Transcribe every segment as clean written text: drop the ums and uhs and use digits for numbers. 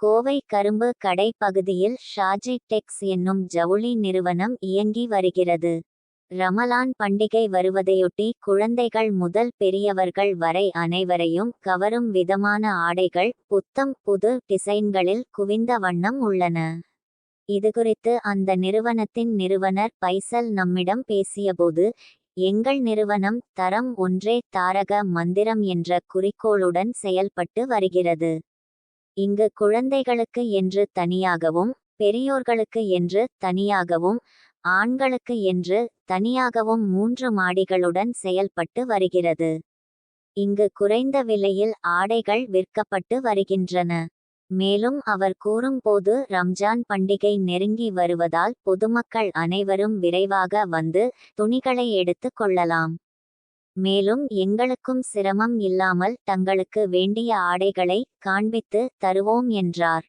கோவை கரும்பு கடை பகுதியில் ஷாஜி டெக்ஸ் என்னும் ஜவுளி நிறுவனம் இயங்கி வருகிறது. ரமலான் பண்டிகை வருவதையொட்டி குழந்தைகள் முதல் பெரியவர்கள் வரை அனைவரையும் கவரும் விதமான ஆடைகள் புத்தம் புது டிசைன்களில் குவிந்த வண்ணம் உள்ளன. இதுகுறித்து அந்த நிறுவனத்தின் நிறுவனர் பைசல் நம்மிடம் பேசியபோது, எங்கள் நிறுவனம் தரம் ஒன்றே தாரக மந்திரம் என்ற குறிக்கோளுடன் செயல்பட்டு வருகிறது. இங்கு குழந்தைகளுக்கு என்று தனியாகவும், பெரியோர்களுக்கு என்று தனியாகவும், ஆண்களுக்கு என்று தனியாகவும் 3 மாடிகளுடன் செயல்பட்டு வருகிறது. இங்கு குறைந்த விலையில் ஆடைகள் விற்கப்பட்டு வருகின்றன. மேலும் அவர் கூறும்போது, ரம்ஜான் பண்டிகை நெருங்கி வருவதால் பொதுமக்கள் அனைவரும் விரைவாக வந்து துணிகளை எடுத்து கொள்ளலாம். மேலும் எங்களுக்கும் சிரமம் இல்லாமல் தங்களுக்கு வேண்டிய ஆடைகளை காண்பித்து தருவோம் என்றார்.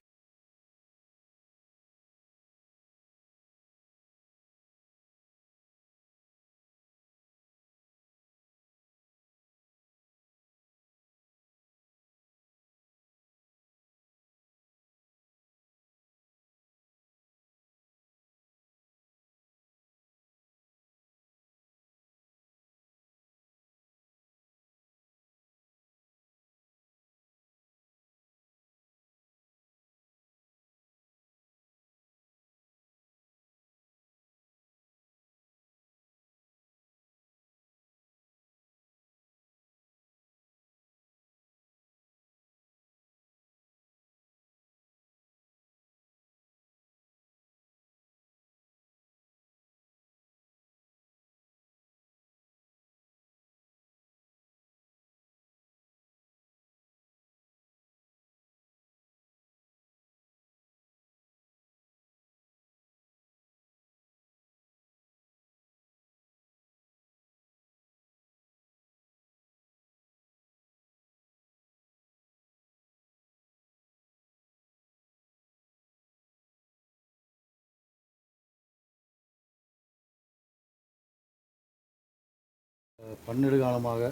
பன்னெடு காலமாக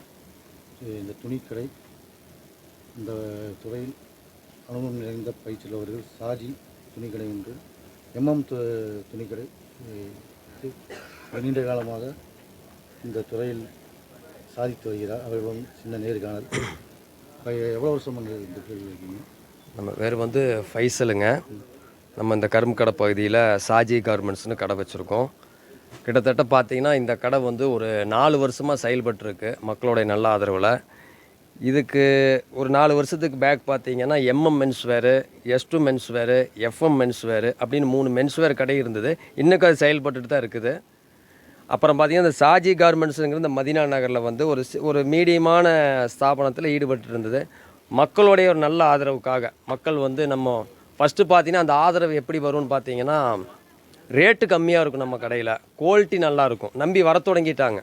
இந்த துணிக்கடை, இந்த துறையில் அனுபவம் நிறைந்த பயிற்சியுள்ளவர்கள் ஷாஜி துணிக்கடை என்று துணிக்கடை நீண்ட காலமாக இந்த துறையில் சாதித்து வருகிறார். அவர்கள் சின்ன நேர்காணல். எவ்வளோ வருஷம் இந்த கேள்வி இருக்கீங்க? நம்ம பேர் ஃபைசலுங்க. நம்ம இந்த கரும்பு கடை பகுதியில் ஷாஜி கார்மெண்ட்ஸ்னு கடை வச்சுருக்கோம். கிட்டத்தட்ட பார்த்திங்கன்னா இந்த கடை ஒரு 4 வருஷமாக செயல்பட்டுருக்கு மக்களுடைய நல்ல ஆதரவில். இதுக்கு ஒரு 4 வருஷத்துக்கு பேக் பார்த்திங்கன்னா மென்ஸ் வேரு, S2 மென்ஸ் வேரு, FM மென்ஸ் வேரு அப்படின்னு 3 மென்ஸ் வேர் கடை இருந்தது. இன்றைக்கும் அது செயல்பட்டுட்டு தான் இருக்குது. அப்புறம் பார்த்திங்கன்னா இந்த ஷாஜி கார்மெண்ட்ஸுங்கிற இந்த மதினா நகரில் ஒரு மீடியமான ஸ்தாபனத்தில் ஈடுபட்டு இருந்தது. மக்களுடைய ஒரு நல்ல ஆதரவுக்காக மக்கள் நம்ம ஃபஸ்ட்டு பார்த்திங்கன்னா அந்த ஆதரவு எப்படி வரும்னு பார்த்திங்கன்னா, ரேட்டு கம்மியாக இருக்கும், நம்ம கடையில் குவாலிட்டி நல்லாயிருக்கும், நம்பி வர தொடங்கிட்டாங்க.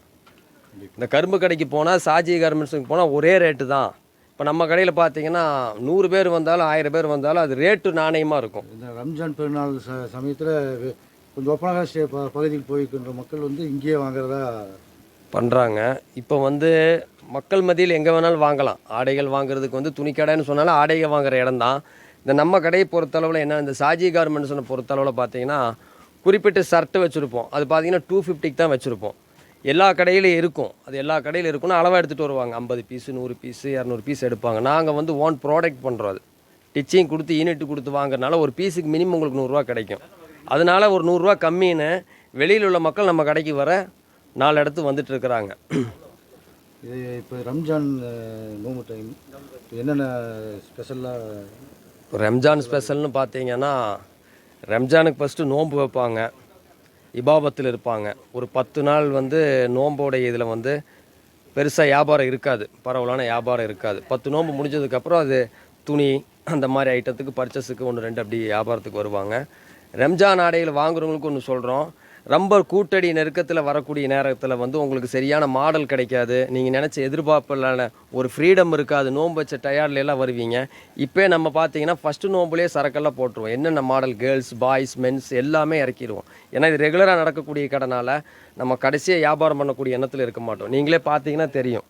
இந்த கரும்பு கடைக்கு போனால், ஷாஜி கார்மெண்ட்ஸுக்கு போனால் ஒரே ரேட்டு தான். இப்போ நம்ம கடையில் பார்த்தீங்கன்னா 100 பேர் வந்தாலும் 1000 பேர் வந்தாலும் அது ரேட்டு நாணயமாக இருக்கும். இந்த ரம்ஜான் பெருநாள் சமயத்தில் கொஞ்சம் ஒப்பனாக பகுதிக்கு போய்க்கின்ற மக்கள் இங்கேயே வாங்குறதா பண்ணுறாங்க. இப்போ மக்கள் மத்தியில் எங்கே வேணாலும் வாங்கலாம். ஆடைகள் வாங்குறதுக்கு துணிக்கடைன்னு சொன்னாலும் ஆடைகள் வாங்குகிற இடம் தான். இந்த நம்ம கடையை பொறுத்தளவில் என்ன, இந்த ஷாஜி கார்மெண்ட்ஸ்னு பொறுத்தளவில் பார்த்தீங்கன்னா குறிப்பிட்ட ஷர்ட்டு வச்சுருப்போம். அது பார்த்தீங்கன்னா 250க்கு தான் வச்சுருப்போம். எல்லா கடையிலையும் இருக்கும். அது எல்லா கடையில் இருக்குன்னா அளவாக எடுத்துகிட்டு வருவாங்க. 50 பீஸு, 100 பீஸு, 200 பீஸ் எடுப்பாங்க. நாங்கள் ஓன் ப்ராடக்ட் பண்ணுறோம். அது டிச்சிங் கொடுத்து யூனிட் கொடுத்து வாங்குறதுனால ஒரு பீஸுக்கு மினிமம் உங்களுக்கு 100 கிடைக்கும். அதனால் ஒரு 100 கம்மின்னு வெளியில் உள்ள மக்கள் நம்ம கடைக்கு வர 4 இடத்து வந்துட்டுருக்குறாங்க. இது இப்போ ரம்ஜான் நோம்பு டைம் என்னென்ன ஸ்பெஷலாக? இப்போ ரம்ஜான் ஸ்பெஷல்னு பார்த்தீங்கன்னா, ரம்ஜானுக்கு ஃபஸ்ட்டு நோன்பு வைப்பாங்க, இபாபத்தில் இருப்பாங்க. ஒரு 10 நாள் நோம்போடைய இதில் பெருசாக வியாபாரம் இருக்காது, பரவலான வியாபாரம் இருக்காது. 10 நோன்பு முடிஞ்சதுக்கப்புறம் அது துணி அந்த மாதிரி ஐட்டத்துக்கு பர்ச்சேஸுக்கு 1, 2 அப்படி வியாபாரத்துக்கு வருவாங்க. ரம்ஜான் ஆடைகள் வாங்குறவங்களுக்கு ஒன்று சொல்கிறோம், ரொம்ப கூட்டடி நெருக்கத்தில் வரக்கூடிய நேரத்தில் உங்களுக்கு சரியான மாடல் கிடைக்காது. நீங்கள் நினச்ச எதிர்பார்ப்பில்லான ஒரு ஃப்ரீடம் இருக்காது. நோன்பு வச்ச டயர்ட்லாம் வருவீங்க. இப்போ நம்ம பார்த்தீங்கன்னா ஃபஸ்ட்டு நோம்புலேயே சரக்கெல்லாம் போட்டுருவோம். என்னென்ன மாடல் கேர்ள்ஸ், பாய்ஸ், மென்ஸ் எல்லாமே இறக்கிடுவோம். ஏன்னா இது ரெகுலராக நடக்கக்கூடிய கடைனால நம்ம கடைசியாக வியாபாரம் பண்ணக்கூடிய எண்ணத்தில் இருக்க மாட்டோம். நீங்களே பார்த்தீங்கன்னா தெரியும்,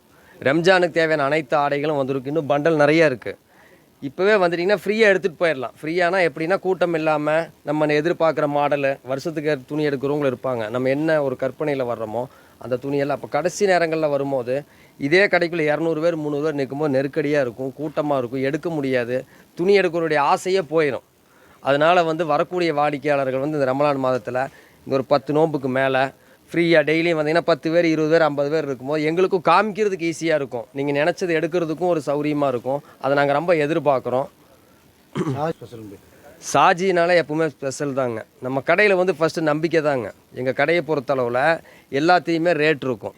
ரம்ஜானுக்கு தேவையான அனைத்து ஆடைகளும் வந்திருக்கு. இன்னும் பண்டல் நிறையா இருக்குது. இப்போவே வந்துட்டிங்கன்னா ஃப்ரீயாக எடுத்துகிட்டு போயிடலாம். ஃப்ரீயானா எப்படின்னா கூட்டம் இல்லாமல் நம்ம எதிர்பார்க்குற மாடலு வருஷத்துக்கு துணி எடுக்கிறவங்களும் இருப்பாங்க. நம்ம என்ன ஒரு கற்பனையில் வர்றோமோ அந்த துணியெல்லாம் அப்போ கடைசி நேரங்களில் வரும்போது இதே கடைக்குள்ளே 200 பேர் 300 பேர் நிற்கும்போது நெருக்கடியாக இருக்கும், கூட்டமாக இருக்கும், எடுக்க முடியாது, துணி எடுக்கிறவருடைய ஆசையே போயிடும். அதனால் வந்து வரக்கூடிய வாடிக்கையாளர்கள் வந்து இந்த ரமலான் மாதத்தில் இந்த ஒரு 10 நோன்புக்கு மேலே ஃப்ரீயாக டெய்லியும் வந்தீங்கன்னா 10 பேர் 20 பேர் 50 பேர் இருக்கும்போது எங்களுக்கும் காமிக்கிறதுக்கு ஈஸியாக இருக்கும். நீங்கள் நினச்சது எடுக்கிறதுக்கும் ஒரு சௌரியமாக இருக்கும். அதை நாங்கள் ரொம்ப எதிர்பார்க்குறோம். சாஜினால எப்பவுமே ஸ்பெஷல் தாங்க. நம்ம கடையில் வந்து ஃபஸ்ட்டு நம்பிக்கை தாங்க. எங்கள் கடையை பொறுத்தளவில் எல்லாத்தையுமே ரேட் இருக்கும்.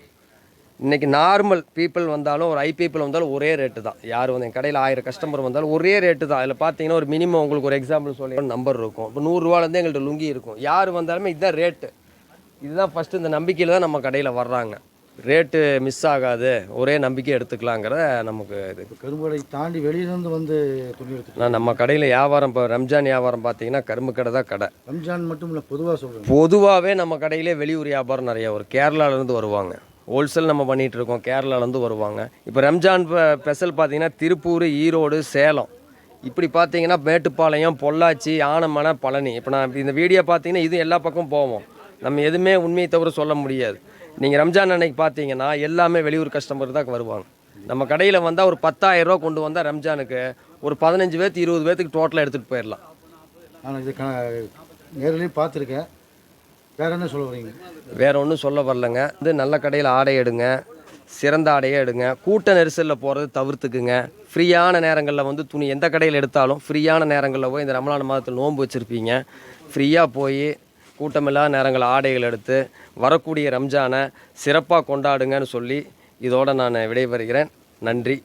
இன்றைக்கி நார்மல் பீப்புள் வந்தாலும் ஒரு பீப்புள் வந்தாலும் ஒரே ரேட்டு தான். யார் வந்து என் கடையில் 1000 கஸ்டமர் வந்தாலும் ஒரே ரேட்டு தான். அதில் பார்த்தீங்கன்னா ஒரு மினிமம் உங்களுக்கு ஒரு எக்ஸாம்பிள் சொல்லி நம்பர் இருக்கும். இப்போ 100 ரூபாலேருந்து எங்கள்கிட்ட லுங்கி இருக்கும். யார் வந்தாலுமே இதுதான் ரேட்டு. இதுதான் ஃபஸ்ட்டு இந்த நம்பிக்கையில் தான் நம்ம கடையில் வர்றாங்க. ரேட்டு மிஸ் ஆகாது, ஒரே நம்பிக்கை எடுத்துக்கலாங்கிற நமக்கு இது. கரும்பு தாண்டி வெளியிலேருந்து வந்து துணி எடுத்துக்கலாம். நம்ம கடையில் வியாபாரம் இப்போ ரம்ஜான் வியாபாரம் பார்த்தீங்கன்னா கரும்பு கடை தான் கடை. ரம்ஜான் மட்டும் இல்லை, பொதுவாக சொல்கிறேன். பொதுவாகவே நம்ம கடையிலே வெளியூர் வியாபாரம் நிறையா வரும். கேரளாவிலேருந்து வருவாங்க. ஹோல்சேல் நம்ம பண்ணிகிட்டு இருக்கோம், கேரளாலேருந்து வருவாங்க. இப்போ ரம்ஜான் ஸ்பெஷல் பார்த்தீங்கன்னா திருப்பூர், ஈரோடு, சேலம், இப்படி பார்த்தீங்கன்னா மேட்டுப்பாளையம், பொள்ளாச்சி, ஆனமலை, பழனி. இப்போ நான் இந்த வீடியோ பார்த்தீங்கன்னா இது எல்லா பக்கமும் போவோம். நம்ம எதுவுமே உண்மையை தவிர சொல்ல முடியாது. நீங்கள் ரம்ஜான் அன்னைக்கு பார்த்தீங்கன்னா எல்லாமே வெளியூர் கஸ்டமர் தான் வருவாங்க. நம்ம கடையில் வந்தால் ஒரு 10,000 ரூபா கொண்டு வந்தால் ரம்ஜானுக்கு ஒரு 15 பேர்த்து 20 பேர்த்துக்கு டோட்டலாக எடுத்துகிட்டு போயிடலாம். நான் இது நேரிலையும் பார்த்துருக்கேன். வேறு என்ன சொல்ல வரீங்க? வேறு ஒன்றும் சொல்ல வரலங்க. இது நல்ல கடையில் ஆடை எடுங்க, சிறந்த ஆடையே எடுங்க, கூட்ட நெரிசலில் போகிறது தவிர்த்துக்குங்க. ஃப்ரீயான நேரங்களில் வந்து துணி எந்த கடையில் எடுத்தாலும் ஃப்ரீயான நேரங்களில் போய் இந்த ரமலான் மாதத்தில் நோன்பு வச்சுருப்பீங்க, ஃப்ரீயாக போய் கூட்டமில்லாத நேரங்கள் ஆடைகள் எடுத்து வரக்கூடிய ரம்ஜானை சிறப்பாக கொண்டாடுங்கன்னு சொல்லி இதோடு நான் விடைபெறுகிறேன். நன்றி.